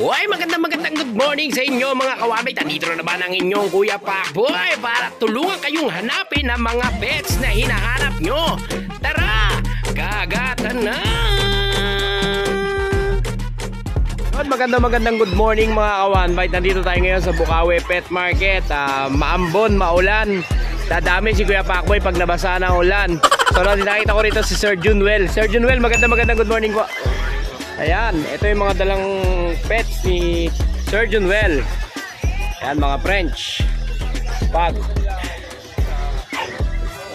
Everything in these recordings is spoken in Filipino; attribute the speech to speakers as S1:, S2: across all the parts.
S1: Uy, magandang good morning sa inyo mga kawabit. Nandito na naman ang inyong Kuya Pakboy para tulungan kayong hanapin ang mga pets na hinahanap nyo. Tara, kagatan na! At magandang good morning mga kawanbite. Nandito tayo ngayon sa Bukawi Pet Market. Maambon, maulan. Dadami si Kuya Pakboy pag nabasa ng ulan. So nakita ko rito si Sir Junwell. Sir Junwell, magandang good morning po. Ayan, ito yung mga dalang pets ni Sir Junwell. Ayan, mga French Pug.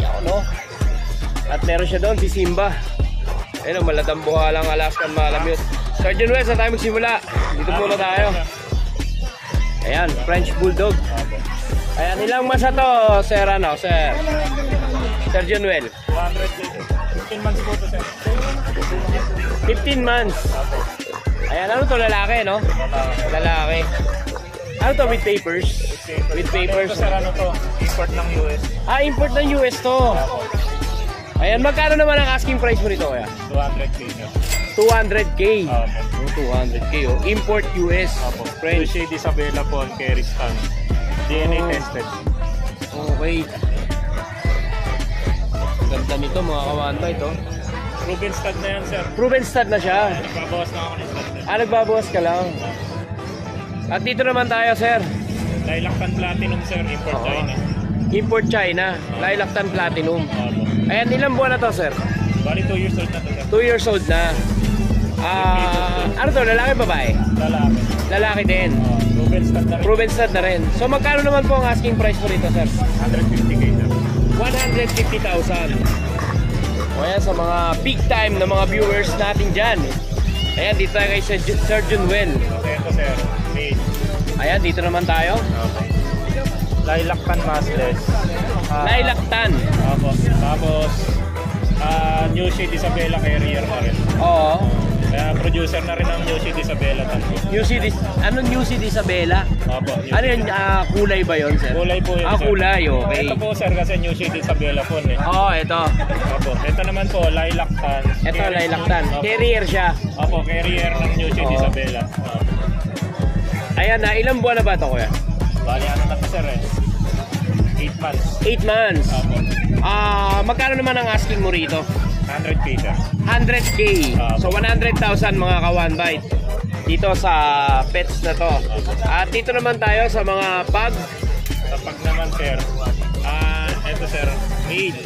S1: Ayan, no? At meron siya doon, si Simba. Ayan, maladambuhalang Alaskan Malamute. Sir Junwell, saan tayo magsimula? Dito muna tayo. Ayan, French Bulldog. Ayan, ilang masa to, Sir, ano, Sir Junwell?
S2: 15 months po to, sir.
S1: 15 months. Ayan, ano to, lalaki, no? Lalaki. Ano to, with papers? With papers.
S2: Ito, sir, ano to? Import ng US.
S1: Ah, import ng US to. Ayan, magkano naman ang asking price mo nito, kaya?
S2: 200K, sir.
S1: 200K.
S2: Opo.
S1: 200K, oh. Import US.
S2: Opo.
S1: French.
S2: Lucia Isabella po, Kerry Stan. DNA tested.
S1: Okay. Ganda nito, mga kawanta ito.
S2: Proven stud na yan, sir.
S1: Proven stud na siya.
S2: Nagbabawas na ako ng stud, sir.
S1: Ah, nagbabawas ka lang. At dito naman tayo, sir.
S2: Lilac-Tan Platinum, sir. Import China.
S1: Import China. Lilac-Tan Platinum.
S2: Opo.
S1: Ayan, ilang buwan na to, sir?
S2: Bali 2 years old na to, sir.
S1: 2 years old na. Ano to, lalaki babae?
S2: Lalaki.
S1: Lalaki din.
S2: Proven stud na rin.
S1: Proven stud na rin. So magkano naman po ang asking price po rito, sir?
S2: 150K, sir.
S1: 150,000. O ayan, sa mga big time na mga viewers natin dyan. Ayan, dito tayo kay Sir Junwell.
S2: Okay, ito, sir. Made.
S1: Ayan, dito naman tayo.
S2: Opo. Lilac-Tan Massless.
S1: Lilac-Tan.
S2: Opo. Tapos, New Shade Isabella Carrier na rin.
S1: Oo.
S2: Kaya producer na rin ng New Shade Isabella.
S1: Ano New Seed Isabella?
S2: Opo.
S1: Ano yun, kulay ba yun, sir?
S2: Kulay po yun, sir.
S1: Kulay, okay.
S2: Ito po, sir, kasi New Shade Isabella po eh.
S1: Oo, ito.
S2: Opo. Ito naman po, Lilac-Tan.
S1: Ito, Lilac-Tan.
S2: Opo.
S1: Carrier siya.
S2: Opo, carrier ng New Shade
S1: Oo.
S2: Isabella. Opo.
S1: Ayan, ilang buwan na ba ito, kuya?
S2: Bali, ano na to, sir, 8 months.
S1: 8 months.
S2: Opo.
S1: Magkano naman ang asking mo rito?
S2: 100K, sir.
S1: 100K. So 100,000 mga ka-one-bite dito sa pets na to. At dito naman tayo sa mga pug.
S2: Kapag naman, sir, ito, sir, male.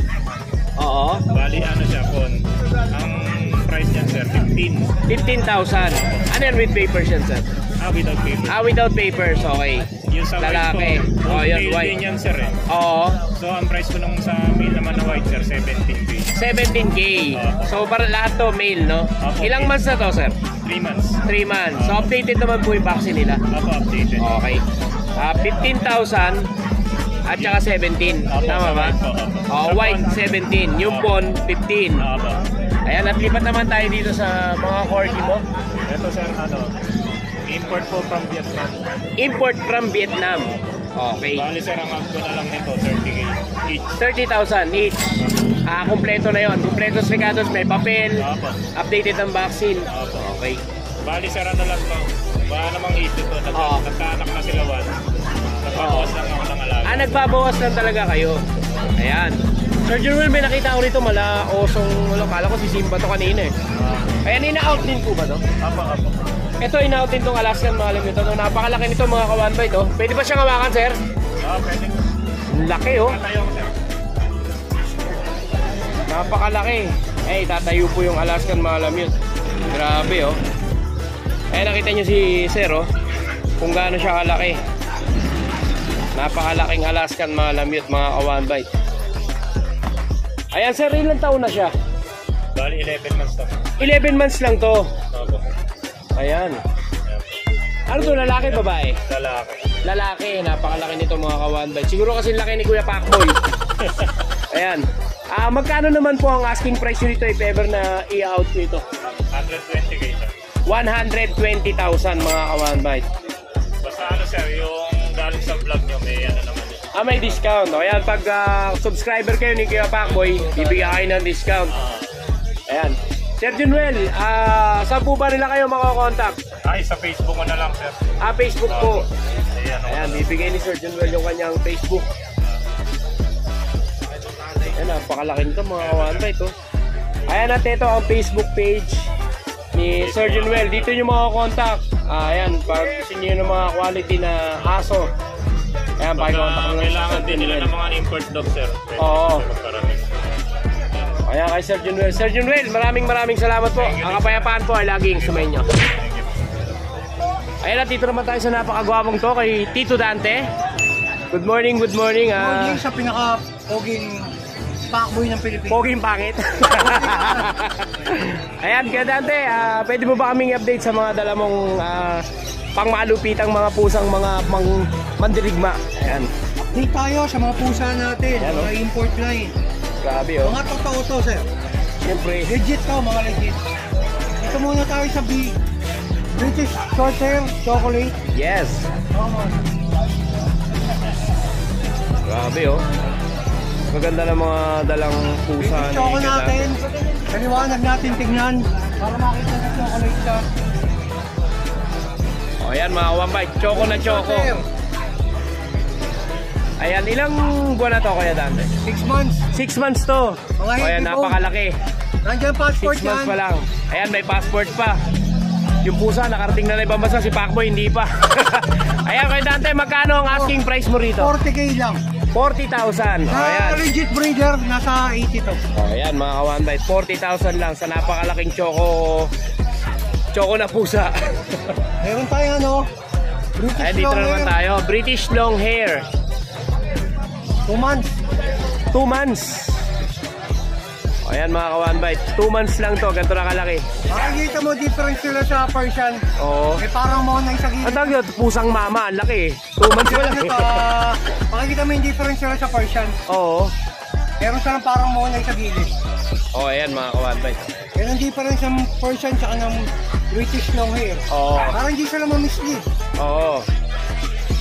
S1: Oo.
S2: Bali, ano siya po, ang price niyan, sir,
S1: 15,000. Ano yan with papers yan, sir?
S2: without paper.
S1: Without papers, okay.
S2: Yung sa
S1: Lalaki.
S2: white po,
S1: Yun,
S2: male
S1: white.
S2: din yan, sir, eh.
S1: Oo.
S2: So, ang price ko nung sa male naman na white, sir, 17K.
S1: 17K. So para lahat to male, no?
S2: Opo,
S1: Ilang
S2: male.
S1: months na to, sir?
S2: 3 months.
S1: 3 months. So updated naman po yung vaccine nila.
S2: Opo, updated.
S1: Okay. 15,000 at saka 17.
S2: Opo,
S1: Tama
S2: sa
S1: ba?
S2: white po, opo. Sa
S1: White
S2: pond,
S1: 17. Yung pon 15.
S2: Opo.
S1: Ayan, at lipat naman tayo dito sa mga corgi mo.
S2: Ito, sir, import po from Vietnam.
S1: Import from Vietnam. Okay.
S2: Bali, sir, ang out ko na lang nito, 30K each.
S1: 30,000 each. Kompleto na yon. Kompleto spikados, may papel,
S2: Opo.
S1: updated ang vaccine.
S2: Opo.
S1: Okay.
S2: Bali, sir, ano lang to. Wala namang issue to.
S1: Oo.
S2: Nagkaanak na sila, nagpapawas lang ako ng alaga.
S1: Nagbabawas lang talaga kayo. Ayan. Sir Junwell, may nakita ko rito kala ko si Simba to kanina eh. Ayan, ina-out din po ba to?
S2: Opo.
S1: Ito, ina-out din tong Alaskan Malamute. Napakalaki nito mga ka-one-bite, oh. Pwede ba siyang hawakan, sir?
S2: Pwede.
S1: Laki, oh.
S2: Tatayo ko, sir.
S1: Napakalaki. Tatayo po yung Alaskan Malamute. Grabe, oh. Nakita nyo si sir, oh. Kung gaano siya kalaki. Napakalaking Alaskan Malamute, mga ka-one-bite. Ayan, sir, ilang taon na siya?
S2: Bali, 11 months to.
S1: 11 months lang to.
S2: Opo.
S1: Ayan. Ano to, lalaki, babae?
S2: Lalaki.
S1: Lalaki, napakalaki nito mga ka-one-bite. Siguro kasi laki ni Kuya Pakboy. Ayan. Magkano naman po ang asking price nito if ever na i-out nito?
S2: 120K, sir.
S1: 120,000 mga ka-one-bite.
S2: Basta sir, yung galing sa vlog nyo, may naman yun.
S1: May discount. Ayan, pag subscriber kayo ni Kuya Pakboy, bibigyan kayo ng discount. Ayan. Sir Junwell, saan po ba nila kayo makakontakt?
S2: Ay, sa Facebook ko na lang, sir.
S1: Facebook po.
S2: Ayan,
S1: Ayan, bibigay ni Sir Junwell yung kanyang Facebook. Ayan, napakalaki nito mga kawanbay ito. Ayan, at ito ang Facebook page ni Sir Junwell. Dito nyo mga contact. Ayan, pag gusto nyo ng mga quality na aso. Ayan, pakicontact nyo lang
S2: kailangan din nila ng mga import dog, sir.
S1: Oo.
S2: Magparami.
S1: Ayan kay Sir Junwell. Sir Junwell, maraming salamat po. Ang kapayapaan po ay laging sumainyo. Ayan, at dito naman tayo sa napakagwapong to kay Tito Dante. Good morning, good morning.
S3: Morning sa pinaka-poging fuckboy ng Pilipinas.
S1: Poging pangit. Ayan, kaya Dante, pwede mo ba kaming update sa mga dala mong pangmalupitang mga pusang mga mandirigma? Ayan.
S3: Update tayo sa mga pusa natin,
S1: Ayan,
S3: mga import line.
S1: Grabe oh.
S3: Mga totoo to, sir.
S1: Siyempre.
S3: Legit to, mga legit. Ito muna tayo sa British Shorthair Chocolate.
S1: Yes. Grabe oh. Maganda ng mga dalang pusa
S3: British Choco natin. Kaliwanag natin tignan para makita na chocolate siya.
S1: O ayan mga wambay, choco na choco.
S3: Shorthair,
S1: Ayan, ilang buwan na to Kuya Dante?
S3: 6 months.
S1: 6 months to.
S3: Mga
S1: O ayan,
S3: heavy bone.
S1: napakalaki.
S3: Nandiyan passport
S1: 6 months
S3: yan.
S1: pa lang. Ayan, may passport pa. Yung pusa, nakarating na ibang bansa. Si Pacboy, hindi pa. Ayan, Kuya Dante, magkano ang asking price mo rito?
S3: 40k lang.
S1: 40,000. O ayan.
S3: Legit breeder, nasa 80 to.
S1: O ayan, mga kawanbay, 40,000 lang sa napakalaking choco na pusa.
S3: Meron tayo ano, British
S1: Ayan, dito na naman tayo. British long hair.
S3: 2 months.
S1: 2 months. O ayan mga kawanbay, 2 months lang to, ganito na kalaki.
S3: Makikita mo difference sila sa Persian.
S1: Oo.
S3: Eh parang mo na isa
S1: Ang
S3: gilid.
S1: tawag yun, pusang mama, ang laki eh. 2 months pa lang eh.
S3: Makikita mo yung difference sila sa Persian.
S1: Oo.
S3: Meron silang parang mo na isa gilid.
S1: O ayan mga kawanbay.
S3: Yan ang difference ng Persian sa ng British long hair.
S1: Oo.
S3: Parang hindi sila ma-mislead.
S1: Oo.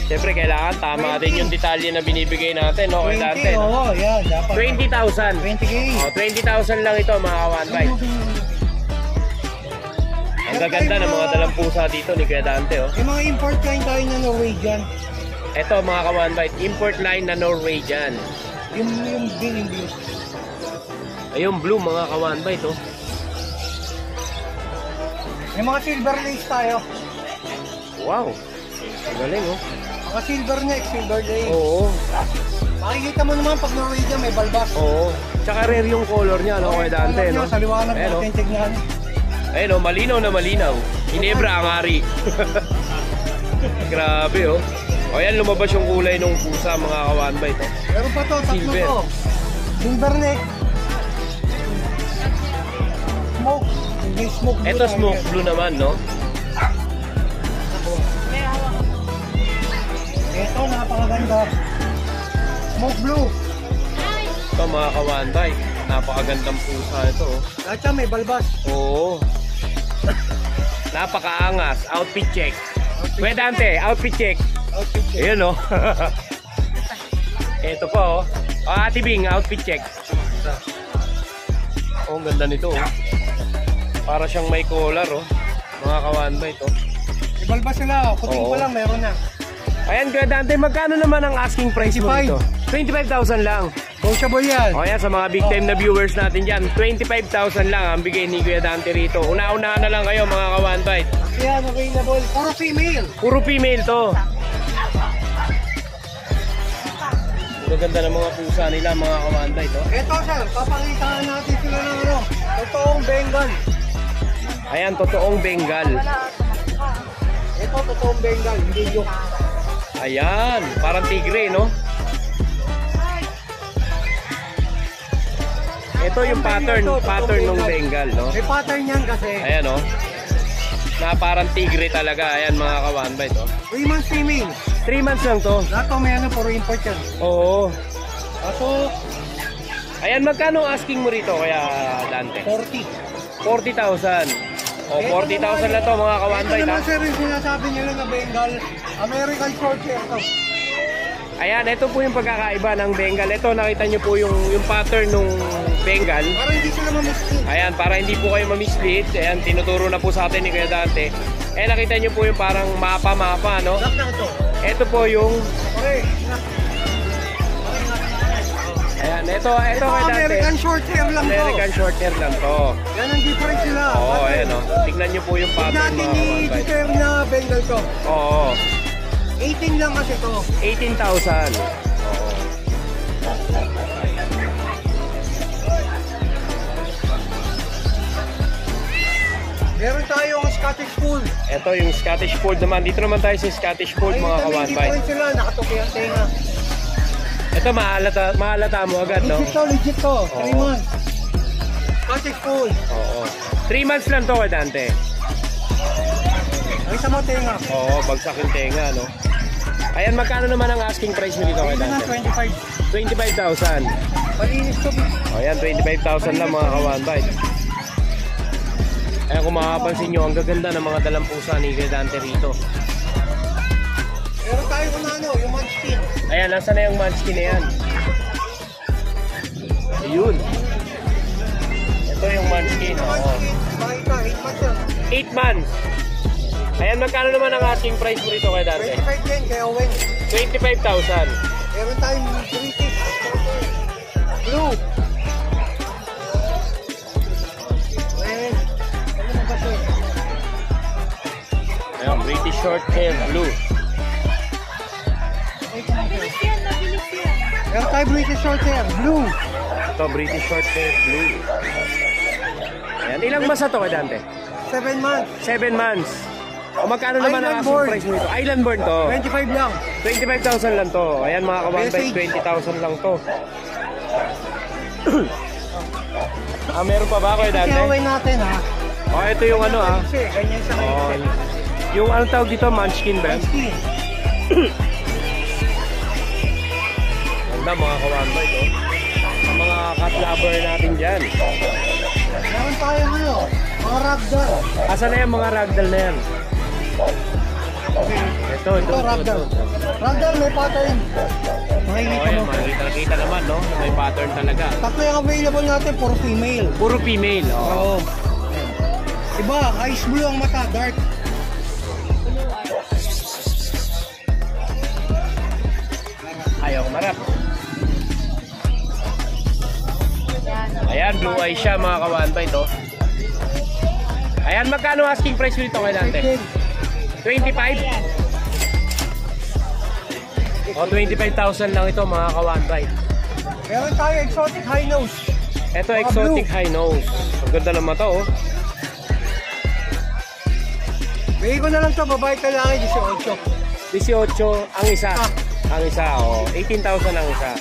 S1: Siyempre kailangan tama
S3: 20.
S1: din yung detalye na binibigay natin, no? Kay
S3: 20,
S1: Dante, no?
S3: oo, yan. Dapat.
S1: 20,000.
S3: 20k.
S1: O, 20,000 lang ito mga kawanbay. Ang gaganda ng mga dalang pusa dito ni Kuya Dante, oh.
S3: Yung mga import line tayo na Norwegian.
S1: Ito mga kawanbay, import line na Norwegian.
S3: Yung green and blue.
S1: Ayun, blue mga kawanbay to.
S3: Yung mga silver lace tayo.
S1: Wow. Ang galing, oh.
S3: Mga silver neck, silver lace.
S1: Oo.
S3: Makikita mo naman pag Norwegian may balbas.
S1: Oo. Tsaka rare yung color niya, no? Kuya Dante, no?
S3: Sa liwanag
S1: Ayan, oh.
S3: natin tignan.
S1: Ayun, oh, malinaw na malinaw. Hinebra ang ari. Grabe, oh. O yan, lumabas yung kulay ng pusa, mga kawanbay to.
S3: Meron pa to, tatlo
S1: Silver.
S3: to. Silver neck. Smoke. May smoke blue
S1: Ito
S3: tayo.
S1: smoke blue naman, no?
S3: Ito, napakaganda. Smoke blue.
S1: Ito, mga kawanbay. Napakagandang pusa ito, oh.
S3: At siya may balbas.
S1: Oo. Napakaangas. Outfit check. Kuya Dante, outfit check.
S3: Outfit check.
S1: Ayun, oh. Ito pa, oh. Ate Bing, outfit check. Oh, ang ganda nito, oh. Para siyang may collar, oh. Mga kawanbay to.
S3: May balbas sila. Puting
S1: Oo.
S3: pa lang, meron na.
S1: Ayan, Kuya Dante, magkano naman ang asking price mo
S3: 25.
S1: dito? 25,000 lang.
S3: Negotiable yan.
S1: O yan, sa mga big time na viewers natin dyan, 25,000 lang ang bigay ni Kuya Dante rito. Una-unahan na lang kayo, mga kawanbay.
S3: Yan, available. Puro female.
S1: Puro female to. Gaganda ng mga pusa nila, mga kawanbay to.
S3: Ito, sir. Papakitaan natin sila ng ano. Totoong Bengal.
S1: Ayan, totoong Bengal.
S3: Ito, totoong Bengal. Hindi joke.
S1: Ayan, parang tigre, no? Ito yung pattern ng Bengal, no?
S3: May pattern yan kasi.
S1: Ayan, no? Na parang tigre talaga. Ayan, mga kawanbay to.
S3: 3 months female.
S1: 3 months lang to.
S3: Lahat to may ano, puro import yan.
S1: Oo.
S3: Kaso,
S1: Ayan, magkano ang asking mo rito, kaya Dante?
S3: 40.
S1: 40,000. O, 40,000 lang to, mga kawanbay.
S3: Ito naman, sir, yung sinasabi nila na Bengal. American Shorthair to.
S1: Ayan, ito po yung pagkakaiba ng Bengal. Ito, nakita nyo po yung pattern ng Bengal.
S3: Para hindi sila ma-mislead.
S1: Ayan, para hindi po kayo ma-mislead. Ayan, tinuturo na po sa atin ni Kuya Dante. Eh, nakita nyo po yung parang mapa-mapa, no?
S3: Lock na ito.
S1: Ito po yung...
S3: Okay.
S1: Ayan, ito
S3: Ito
S1: kay Dante.
S3: American short hair lang to.
S1: American short hair lang to.
S3: Yan ang difference nila.
S1: Oo, ayan, no? Tignan nyo po yung pattern,
S3: Natin
S1: mga kawan bite.
S3: i-declare na Bengal to.
S1: Oo,
S3: 18 lang kasi to.
S1: 18,000. Oo.
S3: Meron tayong Scottish Fold.
S1: Ito yung Scottish Fold naman. Dito naman tayo sa Scottish Fold, mga kawan bite.
S3: difference sila. Nakatuki ang tenga.
S1: Ito mahalata mo agad, no?
S3: Legit to. 3
S1: Oo.
S3: months. Scottish Fold.
S1: Oo. 3 months lang to kay Dante.
S3: Ang isa mo tenga.
S1: Oo, bagsak yung tenga, no? Ayan, magkano naman ang asking price mo dito kay
S3: Ito na
S1: Dante?
S3: 25.
S1: 25,000.
S3: Malinis to.
S1: O yan, 25,000 lang mga kawan bite. Ayan, kung makapansin nyo, ang gaganda ng mga dalampusa ni Kuya Dante rito.
S3: Meron tayong yung munchkin.
S1: Ayan, nasa na yung munchkin na yan? Ayun. Ito yung munchkin. Oo.
S3: Makita, 8 months yan.
S1: 8 months. Ayan, magkano naman ang asking price mo rito kay Dante?
S3: 25 din, kaya Owen.
S1: 25,000.
S3: Meron tayong British. Blue. Ayan. Ano na ba ito?
S1: Ayan, British short hair blue.
S3: Meron tayong British short hair. Blue.
S1: Ito, British short hair blue. Ayan, ilang masa to kay Dante?
S3: 7 months.
S1: 7 months. O magkano naman ang
S3: Island
S1: asking
S3: born.
S1: price mo ito? Island born to.
S3: 25 lang.
S1: 25,000 lang to. Ayan mga kabambay,
S3: Message.
S1: 20,000 lang to. Meron pa ba kayo
S3: Kasi
S1: Dante?
S3: Owen natin ha.
S1: Oh, ito yung ano ha.
S3: Kasi ganyan sa
S1: Oh,
S3: kayo.
S1: yung ano tawag dito, munchkin ba?
S3: Munchkin.
S1: Ganda mga kabambay to. Sa mga cat lover natin dyan.
S3: Meron tayong mga ragdoll.
S1: Asan na yung mga ragdoll na yan? Ito.
S3: Ito ragdoll. Ragdoll may pattern.
S1: Oh,
S3: Makikita
S1: ayan,
S3: mo.
S1: makikita naman, no? May pattern talaga.
S3: Tatlo yung available natin, puro female.
S1: Puro female, oh.
S3: Oo. Iba, ice blue ang mata, dark.
S1: Ayaw kumarap. Ayan, blue eyes siya mga kawanbay to. Ayan, magkano asking price dito kay Dante? 25? O, 25,000 lang ito mga kawanbay.
S3: Meron tayo exotic high nose.
S1: Ito,
S3: Mga
S1: exotic
S3: blue.
S1: high nose. Ang ganda ng mata, oh.
S3: Bigay ko na lang ito, babae ka lang, 18.
S1: 18 ang isa. Ang isa, oh. 18,000 ang isa.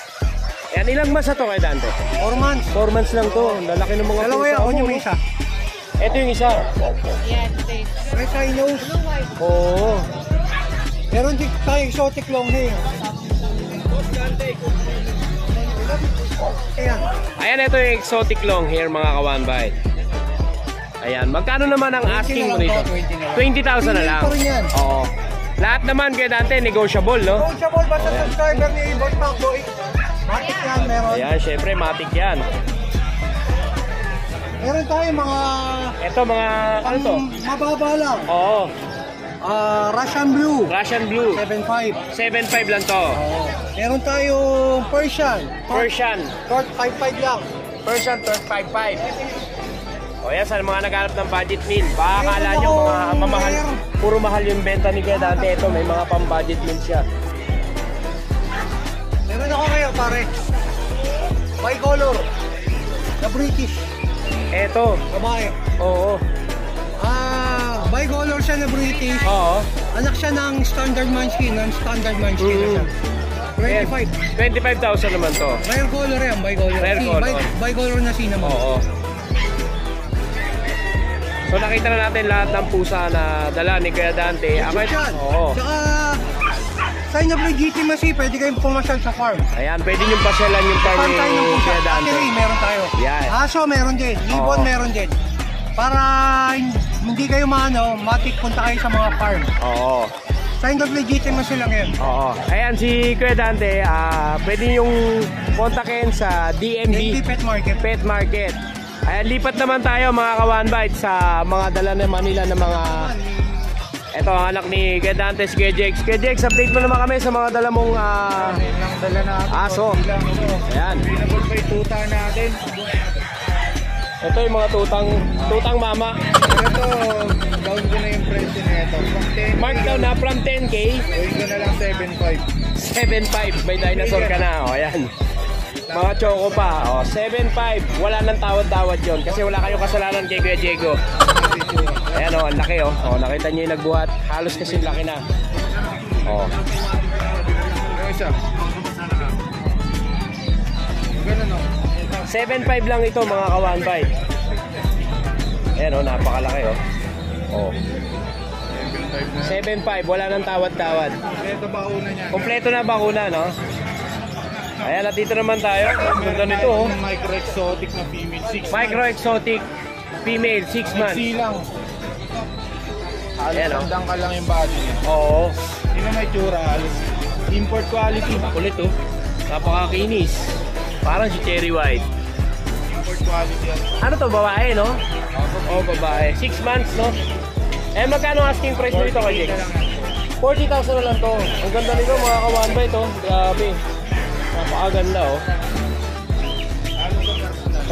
S1: Ayan, ilang masa to kay Dante?
S3: 4 months.
S1: 4 months lang to. Ang lalaki ng mga
S3: Dalawa
S1: pusa
S3: yan, ako
S1: mo,
S3: yung
S1: no?
S3: isa.
S1: Ito yung isa.
S3: Fresh high nose.
S1: Oo.
S3: Meron din tayo exotic long hair. Ayan.
S1: Ayan, ito yung exotic long hair mga kawanbay. Ayan, magkano naman ang
S3: 20
S1: asking
S3: na
S1: mo
S3: lang
S1: dito?
S3: to, 20 na lang.
S1: 20,000 na lang.
S3: Pinili ko rin yan.
S1: Oo. Lahat naman kay Dante, negotiable, no?
S3: Negotiable ba sa subscriber ni Boss Macboy? Matik yan, meron.
S1: Ayan, syempre, matik yan.
S3: Meron tayo mga
S1: Ito, mga, ano to?
S3: mababa lang.
S1: Oo,
S3: Russian Blue.
S1: Russian Blue.
S3: 7.5.
S1: 7.5 lang to.
S3: Meron tayong Persian.
S1: Persian.
S3: Short 5.5 lang.
S1: Persian, 5.5. O yan, sa mga naghanap ng budget meal. Baka akala nyo mga mamahal. Puro mahal yung benta ni Kuya Dante. Ito, may mga pang-budget meal siya.
S3: Meron ako ngayon, pare. Bicolor. Na British.
S1: Ito.
S3: Babae.
S1: Oo.
S3: Bicolor siya na British.
S1: Oo.
S3: Anak siya ng standard munchkin. Non-standard munchkin na siya. 25.
S1: 25,000 naman to.
S3: Rare color yan, bicolor.
S1: Rare color.
S3: Bicolor na cinnamon.
S1: Oo. So nakita na natin lahat ng pusa na dala ni Kuya Dante.
S3: Legit yan.
S1: Oo.
S3: Tsaka, sign of legitimacy, pwede kayong pumasyal sa farm.
S1: Ayan, pwede niyong pasyalan yung farm
S3: Farm tayo ng
S1: ni
S3: pusa.
S1: Kuya Dante.
S3: Actually, meron tayo.
S1: Yan.
S3: Aso, meron din. Ibon,
S1: Oo.
S3: meron din. Para hindi kayo matik punta kayo sa mga farm.
S1: Oo.
S3: Sign of legitimacy lang yan.
S1: Oo. Ayan, si Kuya Dante, pwede yung kontakin sa DMB
S3: DMB Pet Market.
S1: Pet Market. Ayan, lipat naman tayo mga ka-one bite sa mga dala naman nila ng mga Ito ang anak ni Kuya Dantes, Kuya Jex. Kuya Jex, update mo naman kami sa mga dala mong
S3: Yan lang dala natin.
S1: aso.
S3: Lang, ito.
S1: Ayan.
S3: Available pa yung tuta natin.
S1: Ito yung mga tutang mama.
S3: Pero ito, down ko na yung presyo na ito. From 10K.
S1: Mark down na from 10K.
S3: Gawin ko na lang 7.5.
S1: 7.5. May dinosaur ka na. O, ayan. Mga choco pa. O, 7.5. Wala nang tawad-tawad yon kasi wala kayong kasalanan kay Kuya Diego. Ayan o, ang laki o. O, nakita nyo yung nagbuhat. Halos kasi laki na. O.
S3: Yung isa. Ganun o.
S1: 7.5 lang ito mga ka-1 bite. Ayan o, napakalaki o. O. 7.5. Wala nang tawad-tawad.
S3: Ito bakuna niya.
S1: Kompleto na bakuna, no? Ayan, at dito naman tayo. Ang ganda nito, oh.
S3: Micro-exotic na female. 6 months.
S1: Micro-exotic female, 6 months.
S3: Silang.
S1: Ayan, oh.
S3: Halos ka lang yung body niya.
S1: Oo.
S3: Hindi na may tsura. Halos import quality.
S1: Kulit, oh. Napakakinis. Parang si Cherry White.
S3: Import quality yan.
S1: Ano to, babae, no? Oo, babae. 6 months, no? Eh, magkano asking price nito kay Jake? 40,000 na lang to. Ang ganda nito, mga ka-1 bite, oh. Grabe. Napakaganda, oh.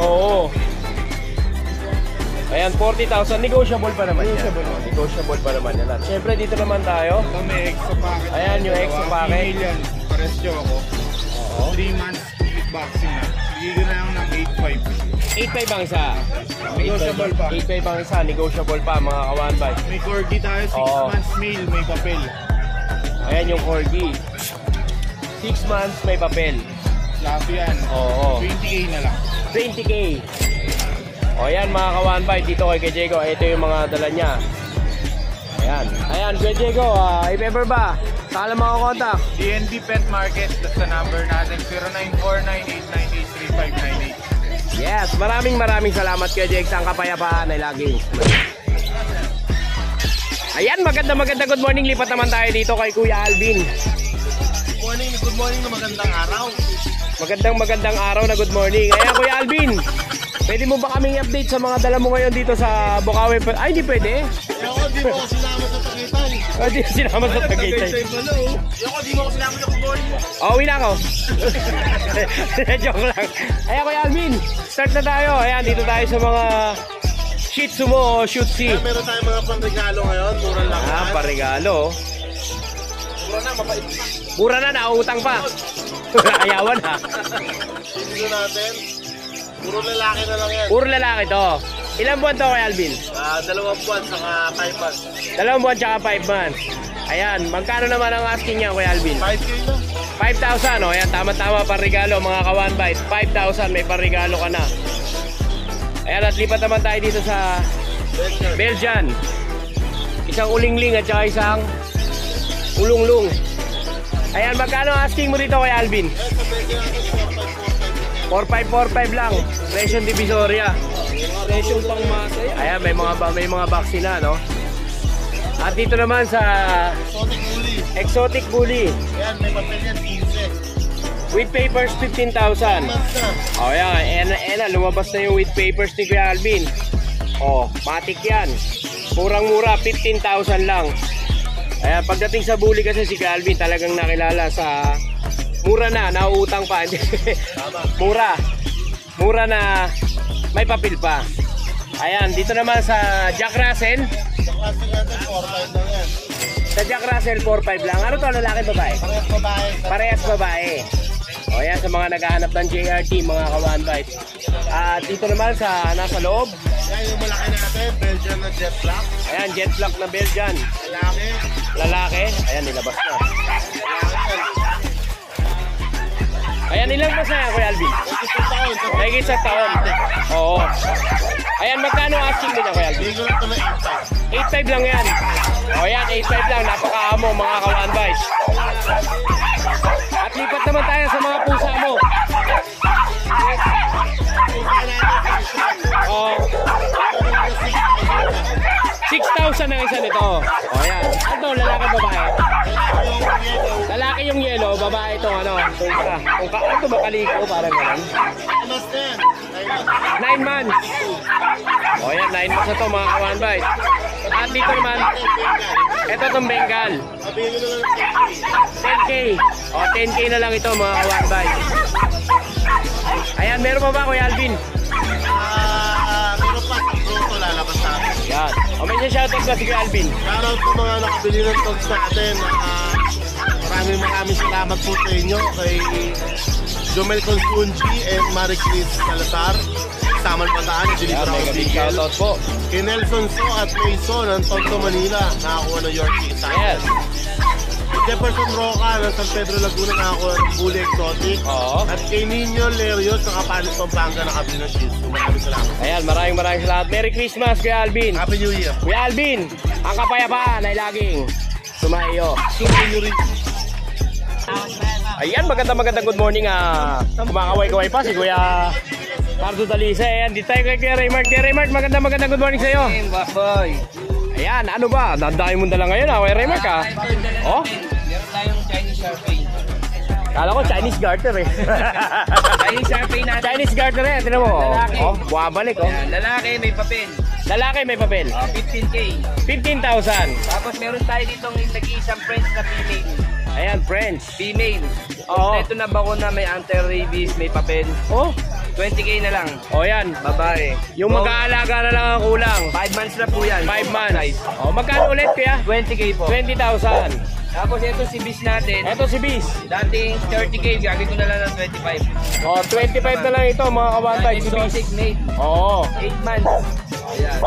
S1: Oo. Ayan, 40,000. Negotiable pa naman yan. Negotiable pa naman yan. Siyempre, dito naman tayo.
S3: Ito may extra packet.
S1: Ayan, yung extra packet.
S3: Female yan. Pares ako.
S1: Oo.
S3: 3 months complete vaccine na. Bigyan na lang ng 8.5.
S1: 8.5 ang isa.
S3: Negotiable pa.
S1: 8.5 ang isa. Negotiable pa, mga ka-1 bite.
S3: May corgi tayo. 6
S1: Oo.
S3: months male. May papel.
S1: Ayan yung corgi. 6 months, may papel.
S3: Laso yan.
S1: Oo.
S3: 20K na lang.
S1: 20K. O yan mga ka-1 bite dito kay Diego. Ito yung mga dala niya. Ayan. Ayan, Kuya Diego, if ever ba, saan lang mga contact?
S3: DNB Pet Market. That's the number natin. 0949-898-3598.
S1: Yes, maraming salamat Kuya Diego sa kapayapaan ay laging. Ayan, maganda good morning. Lipat naman tayo dito kay Kuya Alvin.
S3: Good morning na magandang araw.
S1: Magandang araw na good morning. Ayan, Kuya Alvin. Pwede mo ba kaming update sa mga dala mo ngayon dito sa Bukawi? Ay, hindi pwede.
S3: Ako, di mo ako sinama sa Tagaytay.
S1: Ay, di sinama sa Tagaytay.
S3: Ako, di mo ako sinama sa Good morning.
S1: Uwi na ako. Joke lang. Ayan, Kuya Alvin. Start na tayo. Ayan, dito tayo sa mga Shih Tzu mo o Shih Tzu.
S3: Meron tayong mga pang-regalo ngayon. Mura lang.
S1: Parigalo.
S3: Mura na, mapait.
S1: Mura na, nautang pa. Ayawan ha.
S3: Dito natin. Puro lalaki na lang yan.
S1: Puro lalaki to. Ilang buwan to kay Alvin?
S3: 2 buwan, saka 5 months.
S1: 2 buwan tsaka 5 months. Ayan, magkano naman ang asking niya kay Alvin?
S3: 5K na.
S1: 5,000, o. Ayan, tama-tama parigalo mga ka-1 bite. 5,000, may parigalo ka na. Ayan, at lipat naman tayo dito sa Belgian. Isang ulingling at saka isang ulunglung. Ayan, magkano asking mo dito kay Alvin? 4545 lang. Presyon Divisoria. Presyon pang masay. Ayan, may mga vaccine na, no? At dito naman sa
S3: Exotic
S1: Exotic Bully.
S3: Bully. Ayan, may papel yan, 15.
S1: With papers, 15,000.
S3: Months na.
S1: O yan, lumabas na yung with papers ni Kuya Alvin. O, matik yan. Murang-mura, 15,000 lang. Ayan, pagdating sa bully kasi si Kuya Alvin talagang nakilala sa mura na, nauutang pa. Mura na may papel pa. Ayan, dito naman sa Jack Russell.
S3: Kasi natin, 4.5 lang yan.
S1: Sa Jack Russell, 4.5 lang. Ano to, lalaki babae?
S3: Parehas babae.
S1: Parehas babae. O yan, sa mga naghahanap ng JRT, mga ka-1 bite. At dito naman sa nasa loob.
S3: Yan yung malaki natin, Belgian na jet black.
S1: Ayan, jet black na Belgian.
S3: Lalaki.
S1: Lalaki. Ayan, nilabas na. Ayan, ilang mas na yan, Kuya Alvin? May isang taon. Oo. Ayan, magkano asking nila, Kuya Alvin?
S3: Hindi ko lang ito na
S1: 8.5 lang yan. O yan, 8.5 lang. Napakaamo, mga ka-1 bite. At lipat naman tayo sa mga pusa mo. O, 6,000 ang isa nito. O yan. Ano, lalaki babae? Lalaki yung yellow, babae itong ano. Itong isa. Ito ba kaliko? Parang ganun.
S3: Mas na yan.
S1: 9 months. O yan, 9 months na to mga ka-one bite. At dito naman, ito tong Bengal. 10K. O 10K na lang ito mga ka-one bite. Ayan, meron pa ba Kuya Alvin?
S4: Meron pa, siguro lalabas sa akin.
S1: Yan. O may shoutout ka si Kuya Alvin.
S4: Shoutout po mga nakabili ng togs natin. Maraming salamat po sa inyo kay Jomel Consunji and Marie Chris Salazar. Saman Pataan,
S1: Yan,
S4: Deliver
S1: mega big shoutout po.
S4: kay Nelson So at Mason ng Tondo, Manila. Nakakuha ng Yorkie sa
S1: Yes.
S4: Jefferson Roca ng San Pedro Laguna, nakakuha ng Bully Exotic.
S1: Oo.
S4: At kay Nino Lerios ng Kapalit Pampanga, nakabili ng Shih Tzu. Maraming salamat.
S1: Ayan, maraming salamat. Merry Christmas Kuya Alvin.
S4: Happy New Year.
S1: Kuya Alvin, ang kapayapaan ay laging sumayo.
S4: Sumayo rin.
S1: Ayan, magandang good morning. Kumakaway-kaway pa si Kuya Cardo Dalisa. Ayan, dito tayo kay Kuya Raymart. Kuya Raymart, magandang good morning sa iyo.
S3: Boy.
S1: Ayan, ano ba? Dadami mo dala ngayon Kuya Raymart ha? Oh?
S3: Meron tayong Chinese Sharpei.
S1: Kala ko Chinese garter eh.
S3: Chinese Sharpei natin.
S1: Chinese garter eh, tinan mo.
S3: Lalaki.
S1: Oh, bumabalik oh.
S3: Yan, lalaki may papel.
S1: Lalaki may papel.
S3: 15K.
S1: 15,000.
S3: Tapos meron tayo ditong nag-iisang French na female.
S1: Ayan, French.
S3: Female.
S1: Oo.
S3: Ito na bakuna, may anti-rabies, may papel.
S1: Oh,
S3: 20K na lang.
S1: oh yan.
S3: Babae.
S1: Yung mag-aalaga na lang ang kulang.
S3: 5 months na po yan.
S1: 5 months. Oh, magkano ulit Kuya?
S3: 20K po.
S1: 20,000.
S3: Tapos ito si Bis natin.
S1: Eto si Bis.
S3: Dating 30K, gagawin ko na lang ng 25.
S1: Oh, 25 na lang ito mga kabantay si Bis.
S3: Exotic mate.
S1: Oo.
S3: 8 months. Ayan.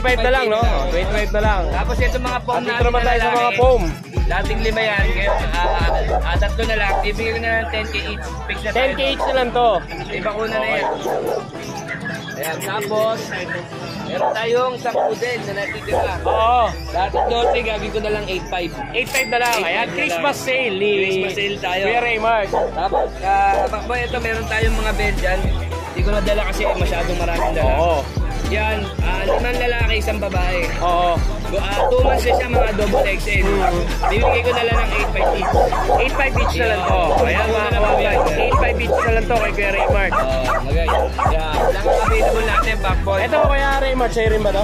S1: 25 na lang, no? 25 na lang.
S3: Tapos ito mga
S1: At
S3: foam
S1: dito
S3: natin
S1: naman
S3: na
S1: tayo sa mga
S3: lalaki.
S1: foam.
S3: Dating 5 yan. Ngayon, tatlo na lang. Bibigyan ko na lang 10K each. Fix na tayo.
S1: 10K each na lang to.
S3: May bakuna na yan. Ayan. Tapos, meron tayong isang poodle na natitira.
S1: Oo.
S3: Dating 12, gagawin ko na lang 8.5.
S1: 8.5 na lang. Ayan,
S3: 8.5 na
S1: Christmas
S3: lang.
S1: sale ni
S3: Christmas sale tayo.
S1: Kuya Raymart.
S3: Tapos, boy, ito meron tayong mga Belgian. Hindi ko nadala kasi masyadong maraming dala.
S1: Oo.
S3: Yan, 5 lalaki, 1 babae.
S1: Oo.
S3: 2 months na siya, mga double XL. Bibigay ko na lang ng 8.5 each.
S1: 8.5 each na lang to. Ayan mga kabantay. 8.5 each na lang to kay Kuya Raymart.
S3: Maganda. Yeah, lang ang available natin, backboy.
S1: Ito Kuya Raymart, sa'yo rin ba to?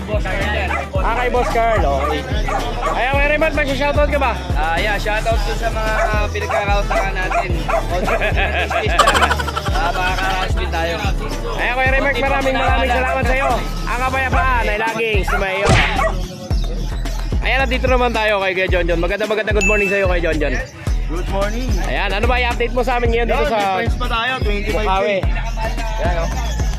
S3: Boss Carl.
S1: Kay Boss Carl. Okay. Ayan Kuya Raymart, mag-shoutout ka ba?
S3: Yeah, shoutout to sa mga pinagkakautakan natin. Makakaraspin tayo.
S1: Ayan Kuya Raymart, maraming salamat sa iyo. Ang kapayapaan ay laging sumayo. Ayan, nandito naman tayo kay Kuya John John. Magandang good morning sa iyo kay John John.
S4: Good morning.
S1: Ayan, ano ba i-update mo sa amin ngayon dito sa
S4: Friends pa tayo, 25K.
S1: Bukawi?
S4: Yan o.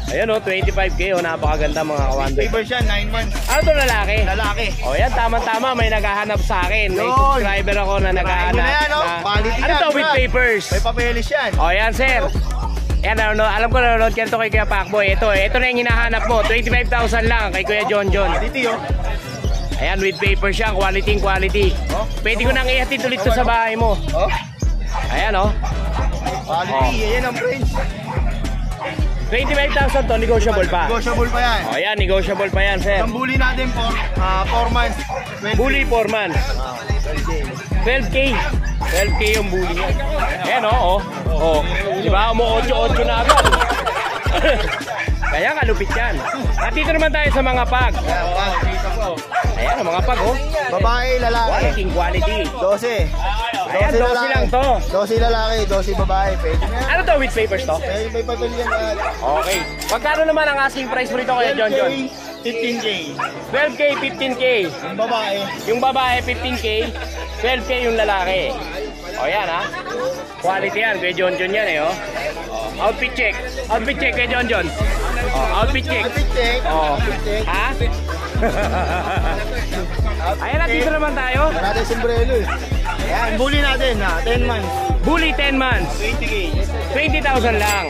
S1: Ayan o, 25K o, napakaganda mga kawanday.
S4: Paper siya, 9 months.
S1: Ano to lalaki?
S4: Lalaki.
S1: O yan, tama-tama, may naghahanap sa akin. May
S4: Yun.
S1: subscriber ako na naghahanap.
S4: Try mo na yan, oh. Quality
S1: Ano
S4: yan,
S1: to with
S4: Brad.
S1: papers?
S4: May papeles yan.
S1: O yan sir. Yan, alam ko nanonood ka to kay Kuya Pacboy. Ito na yung hinahanap mo. 25,000 lang kay Kuya John John.
S4: Quality oh.
S1: Ayan, with paper siya. Quality.
S4: Oh.
S1: Pwede ko nang ihatid ulit to sa bahay mo.
S4: Oh.
S1: Ayan o.
S4: Quality, yan ang French.
S1: 25,000 to, negotiable pa.
S4: Negotiable pa yan.
S1: O yan, negotiable pa yan sir.
S4: Ang bully natin for 4 months. 20.
S1: Bully 4 months. 12K. 12K yung bully niya. Ayan o. Oh. Diba? Umu 8-8 na agad. Kaya kalupit yan. At dito naman tayo sa mga pag. Ayan, ang mga pag oh.
S4: Babae, lalaki.
S1: Quality.
S4: 12.
S1: Ayan, 12 lang to.
S4: 12 lalaki, 12 babae. Pwede na yan.
S1: Ano to with papers to?
S4: May papel yan.
S1: Okay. Magkano naman ang asking price mo rito kaya John John?
S4: 15K.
S1: 12K, 15K.
S4: Yung babae.
S1: Yung babae 15K, 12K yung lalaki. O yan ha. Quality yan, kay John John yan eh oh. Outfit check. Outfit check kay John John. Outfit check.
S4: Outfit check.
S1: Oh.
S4: Outfit check.
S1: Ha? Ayan na, dito naman tayo.
S4: Natin sombrero eh. Ayan, bully natin na 10 months.
S1: Bully 10 months.
S4: 20K.
S1: 20,000 lang.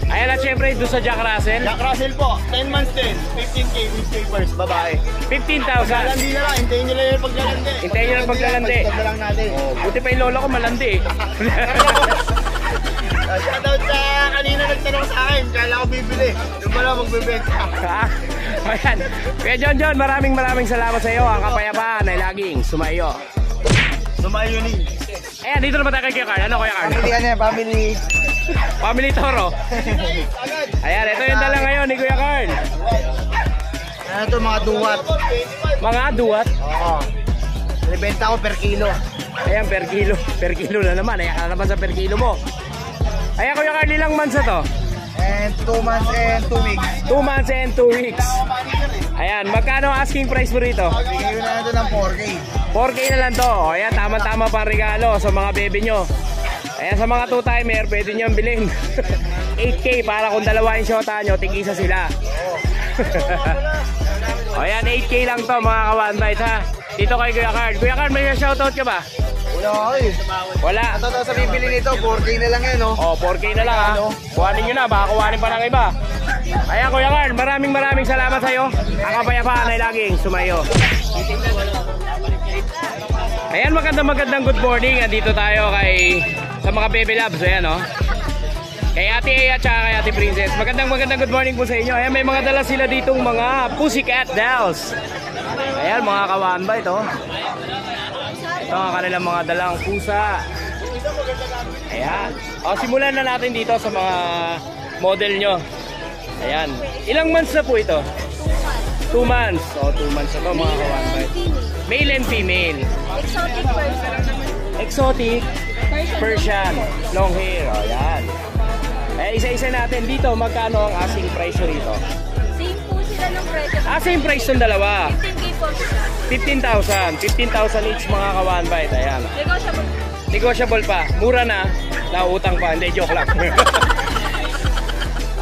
S1: Ayan at syempre doon sa Jack Russell.
S4: Jack Russell po, 10 months din. 15K with papers, babae.
S1: 15,000.
S4: Lalandi na lang, hintayin nyo lang yung paglalandi.
S1: Hintayin nyo lang paglalandi.
S4: Paglalandi lang natin.
S1: Buti pa yung lola ko malandi eh.
S4: Shoutout sa kanina nagtanong sa akin, kala ko bibili. Yung pala magbebenta.
S1: Ha? Ayan. Kaya John John, maraming salamat sa iyo. Ang kapayapaan ay laging sumayo.
S4: Sumayo ni.
S1: Ayan, dito naman tayo kay Kuya Carl. Ano Kuya Carl?
S4: Family.
S1: Family Toro.
S4: Agad.
S1: Ayan, ito yung dala ngayon ni Kuya Carl.
S3: Ano ito, mga duwat?
S1: Mga duwat.
S3: Oo. Nibenta ko per kilo.
S1: Ayan, per kilo. Per kilo na naman. Ayan ka na naman sa per kilo mo. Ayan, Kuya Carl, ilang months na to?
S3: And 2 months and 2 weeks.
S1: 2 months and 2 weeks. Ayan, magkano asking price mo rito?
S3: Bigay ko na ito ng 4K.
S1: 4K na lang to. O, ayan, tama-tama pang regalo sa mga bebe nyo. Ayan, sa mga 2-timer, pwede nyo bilhin. 8K para kung dalawa yung shota nyo, tig-isa sila. O, ayan, 8K lang to mga ka-one bite ha. Dito kay Kuya Carl. Kuya Carl, may shoutout ka ba?
S3: Wala ko eh.
S1: Wala.
S3: Ito sa bibili nito, 4K na lang yan, no?
S1: O, 4K na lang ha. Kuhanin nyo na, baka kuhanin pa ng iba. Ayan, Kuya Carl, maraming salamat sa'yo. Ang kapayapaan ay laging sumayo. Ayan, magandang good morning. Andito tayo sa mga baby labs. Ayan, no? Kay Ate Ea at kay Ate Princess. Magandang good morning po sa inyo. Ayan, may mga dala sila ditong mga Pussycat Dolls. Ayan, mga kawan ba ito? Ito ang kanilang mga dalang pusa. Ayan. O, simulan na natin dito sa mga model nyo. Ayan. Ilang months na po ito? 2 months. O, 2 months na ito mga kawan ba? Male and female.
S5: Exotic person.
S1: Exotic Persian. Long hair. O, ayan. Eh, isa-isa natin dito. Magkano ang asking price rito?
S5: Same po sila ng presyo.
S1: Same price ng dalawa.
S5: 15K po sila.
S1: 15,000. 15,000 each mga ka-one bite. Ayan.
S5: Negotiable.
S1: Negotiable pa. Mura na. Nautang pa. Hindi, joke lang.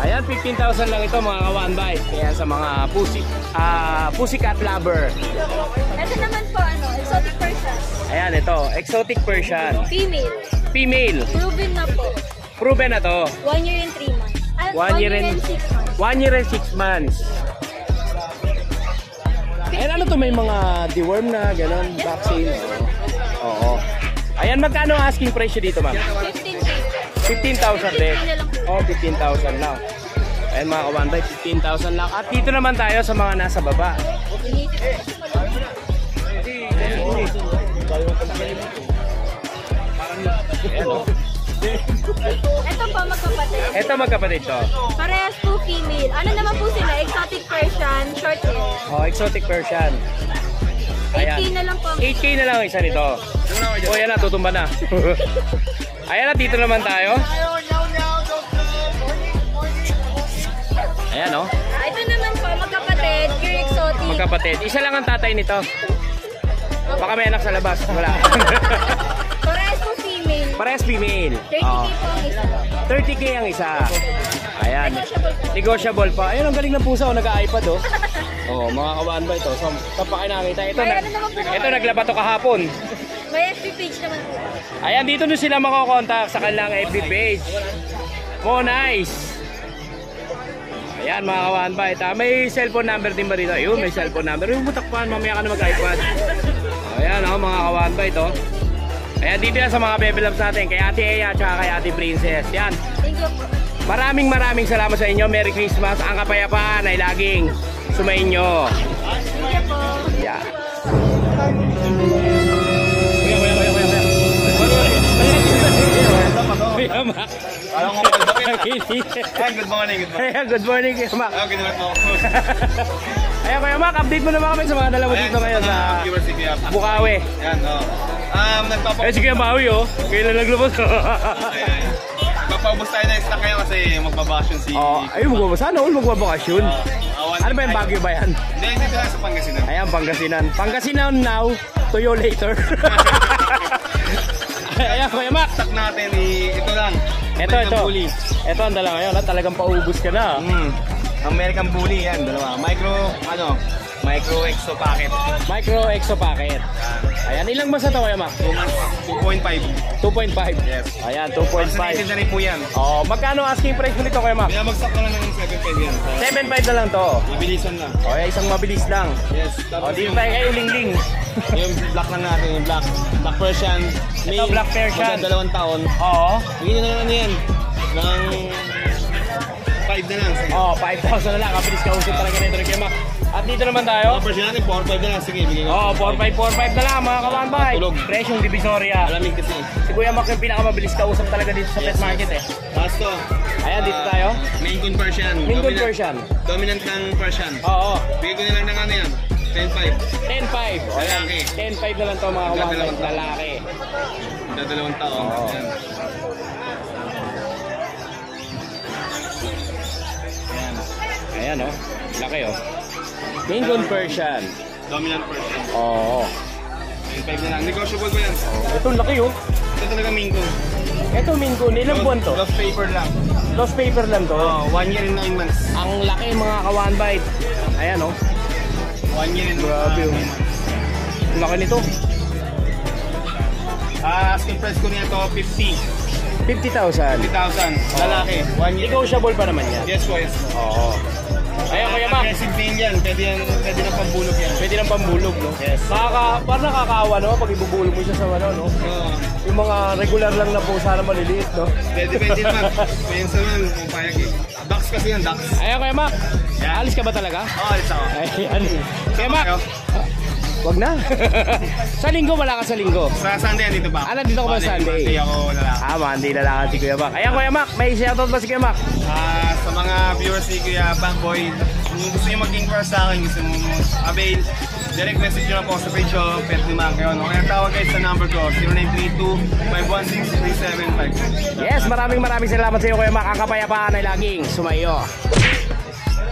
S1: Ayan, 15,000 lang ito mga ka-one bite. Kaya sa mga pussycat lover.
S5: Ito naman po, exotic person.
S1: Ayan, ito. Exotic Persian.
S5: Female.
S1: Female.
S5: Proven na po.
S1: Proven na to.
S5: 1 year and 3 months.
S1: 1 year and
S5: 6 months.
S1: 1 year and 6 months. Ayan, ano to? May mga deworm na, gano'n, vaccine. Oo. Ayan, magkano ang asking price dito, ma'am?
S5: 15K.
S1: 15,000 din. Oh, 15,000 lang. Ayan mga ka-one bite, 15,000 lang. At dito naman tayo sa mga nasa baba. Ayan, oh.
S5: Ito po, magkapatid.
S1: Ito magkapatid to.
S5: Parehas po female. Ano naman po sila? Exotic Persian, short hair.
S1: Oh, exotic Persian.
S5: 8K na lang po.
S1: 8K na lang isa nito. Oh, yan na, tutumba na. Ayan na, dito naman tayo. Ayan, oh.
S5: Ito naman po, magkapatid, pure exotic.
S1: Magkapatid. Isa lang ang tatay nito. Baka may anak sa labas. Wala.
S5: Parehas po female.
S1: Parehas female.
S5: 30K
S1: Oh.
S5: po ang isa.
S1: 30K ang isa. Ayan.
S5: Negotiable po.
S1: Negotiable pa. Ayun, ang galing ng pusa. Oh, nag-iPad, oh. Oh, mga kawan ba ito? So, kapag nakita. Ito, naglaba to kahapon.
S5: May FB page naman po.
S1: Ayan, dito nyo sila makokontak sa kanilang FB page. Nice. Ayan, mga kawan ba ito? May cellphone number din ba dito? Ayun, may cellphone number. Yung butakpan, mamaya ka na mag-iPad. Ayan, oh, mga kawan ba ito? Ayan, dito yan sa mga baby loves natin. Kay Ate Ea at kay Ate Princess. Yan.
S5: Thank you po.
S1: Maraming salamat sa inyo. Merry Christmas. Ang kapayapaan ay laging sumainyo.
S5: Thank you po.
S1: Yeah. Kuya Mac.
S3: Good morning.
S1: Ayan, good morning, Kuya Mac.
S3: Okay, naman po.
S1: Ayan, Kuya Mac, update mo naman kami sa mga dalawa dito ngayon sa Bukawi.
S3: Yan,
S1: Eh, si Kuya Maui, oh. Kailan naglabas?
S3: Magpapaubos tayo na stock kayo kasi magbabakasyon si...
S1: Oh, ayun, sana all magbabakasyon. Ano ba yung Baguio ba yan?
S3: Hindi, dito lang sa Pangasinan.
S1: Ayan, Pangasinan. Pangasinan now, to you later. Ayan, Kuya Mac.
S3: Stock natin, ito lang.
S1: Ito. Ito ang dala ngayon. Talagang paubos ka na.
S3: American Bully yan, dalawa. Micro Exo packet.
S1: Micro Exo packet. Ayan, ilang months na ito, Kuya Mac?
S3: 2.5.
S1: 2.5.
S3: Yes.
S1: Ayan, 2.5.
S3: Vaccinated na rin po yan.
S1: Oh, magkano asking price mo nito, Kuya Mac?
S3: Binabagsak ko lang ng 7.5 yan.
S1: 7.5 na lang to.
S3: Mabilisan na.
S1: Oh, isang mabilis lang.
S3: Yes.
S1: Oh, dito tayo kay Uling-ling.
S3: Yung black lang natin, yung black Persian.
S1: Ito, Black Persian.
S3: Magka 2 taon.
S1: Oo.
S3: Bigyan nyo na lang yan. Ng
S4: 5 na lang.
S1: Oh, 5,000 na lang. Kabilis kausap talaga nito ni Kuya Mac. At dito naman tayo.
S4: Version natin, 4-5 na lang. Sige, bigay ko.
S1: Oh, 4,545 na lang mga kawanbay.
S4: Tulog.
S1: Presyong Divisoria.
S4: Malamig kasi.
S1: Si Kuya Mac yung pinakamabilis kausap talaga dito sa pet market eh.
S4: Tapos to.
S1: Ayan, dito tayo.
S4: Main Coon Persian.
S1: Main Coon
S4: Dominant-
S1: Persian.
S4: Dominant ng Persian.
S1: Oo.
S4: Bigay ko na lang ng ano yan. 10-5.
S1: 10,500. O yan,
S4: Lalaki.
S1: 10,500 na lang to mga kawanbay. Lalaki.
S4: Dadalawang taon.
S1: Oo.
S4: Yan.
S1: Ayan oh. Laki oh. Main Coon Persian.
S4: Dominant Persian.
S1: Oo.
S4: 10-5 na lang. Negotiable ko yan.
S1: Ito laki oh.
S4: Ito talaga Main Coon.
S1: Ito Main Coon. Ilang buwan to?
S4: Lost paper lang.
S1: Lost paper lang to.
S4: Oh, 1 year and 9 months.
S1: Ang laki mga kawanbay. Ayan oh.
S4: 1 year and
S1: Grabe,
S4: 9
S1: oh.
S4: months.
S1: Ang laki nito.
S4: Asking price ko nito 50,000.
S1: 50,000.
S4: Lalaki. 1 year.
S1: Negotiable pa naman yan.
S4: Yes po, yes po.
S1: Oo. Ayan Kuya Mac.
S4: Aggressive tail yan. Pwede na pambulog yan.
S1: Pwede ng pambulog, no?
S4: Yes.
S1: Parang nakakaawa, no? Pag ibubulog mo siya sa ano, no?
S4: Oo.
S1: Yung mga regular lang na pusa na maliliit, no?
S4: Depende naman. Minsan naman, kung payag eh. Ducks kasi yan, ducks.
S1: Ayan Kuya Mac. Alis ka ba talaga?
S4: Oo, alis ako.
S1: Ayan. Kuya Mac.
S4: Kayo?
S1: Wag na. Sa linggo, wala ka sa linggo.
S4: Sa Sunday, andito ba?
S1: Ah, nandito ka ba sa Sunday?
S4: Monday ako lalaki.
S1: Monday na lang si Kuya Mac. Ayan Kuya Mac, may shoutout ba si Kuya Mac?
S4: Sa mga viewers ni Kuya Bankboy, kung gusto nyo mag-inquire sa akin, gusto mo avail, direct message nyo na po sa page ko, Pet ni Mac. Kaya tawag guys sa number ko, 0932-516-3755.
S1: Yes, maraming salamat sa iyo Kuya Mac. Ang kapayapaan ay laging sumayo.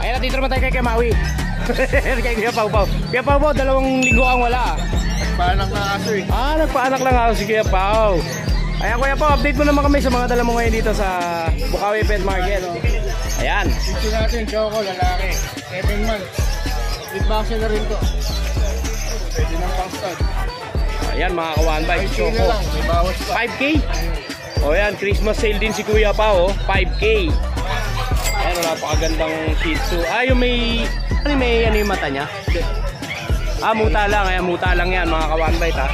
S1: Ayan, dito naman tayo kay Kuya Maui. Kay Kuya Pau Pau. Kuya Pau Pau, 2 linggo kang wala.
S4: Paanak na aso eh.
S1: Nagpaanak lang ako si Kuya Pau. Ayan Kuya Pau, update mo naman kami sa mga dala mo ngayon dito sa Bukawi Pet Market. Ayan.
S4: Ito natin, Choco, lalaki. 7 months. With vaccine na rin to. Pwede nang pang-stud.
S1: Ayan mga kawan bike Choco.
S4: May bawas pa.
S1: 5K. O yan, Christmas sale din si Kuya Pau, 5K. Ayan, napakagandang Shih Tzu. Yung may yung mata niya? Muta lang. Ayan, muta lang yan mga kawan bike ha.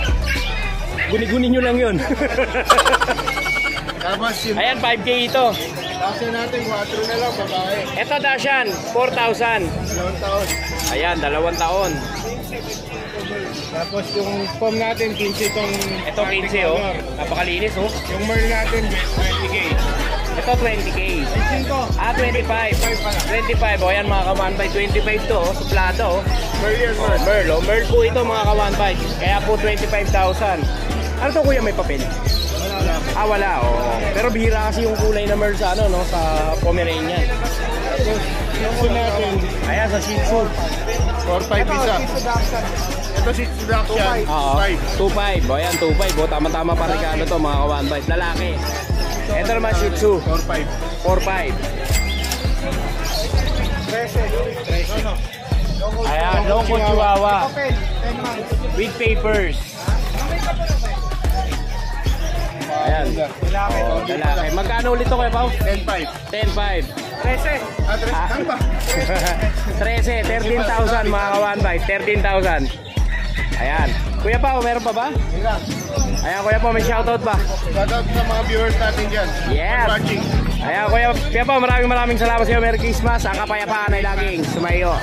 S1: Guni-guni nyo lang yun.
S4: Tapos yun.
S1: Ayan, 5K ito.
S4: Vaccine natin, 4 na lang, babae.
S1: Ito Dashan, 4,000.
S4: 2 taon.
S1: Ayan, 2 taon.
S4: Tapos yung form natin, 15 itong...
S1: Ito 15 oh. Napakalinis oh.
S4: Yung merl natin, 20K.
S1: Ito 20K. 25. 25. O yan mga kawan bike. 25 to oh. Suplado oh.
S4: Merl yan,
S1: Oh, Merl oh. Merl po ito mga kawan bike. Kaya po 25,000. Ano to kuya, may papel?
S4: Wala lang.
S1: Wala oh. Pero bihira kasi yung kulay na Merl sa ano no, sa Pomeranian.
S4: Yung form natin,
S1: Ayan sa Shih Tzu.
S4: 4-5 isa. Ito si Sudakshan,
S1: Oo. 2.5. O yan 2.5 oh. Tama-tama pa rin ano to mga kawan bike. Lalaki. Ito naman Shih Tzu.
S4: 4-5.
S1: 4.5. Ayan, Loco Chihuahua. With papers. Ayan. Oh, lalaki. Magkano ulit to kayo, Pao?
S4: 10-5.
S1: 10.5.
S4: 13. Ano ba?
S1: 13, 13,000 mga kawan bite. 13,000. Ayan. Kuya Pao, meron pa ba? Ayan, Kuya Pao, may shoutout ba?
S4: Shoutout sa mga viewers natin dyan.
S1: Yes.
S4: Watching.
S1: Ayan, Kuya Pao, maraming salamat sa iyo. Merry Christmas. Ang kapayapaan ay laging sumayo.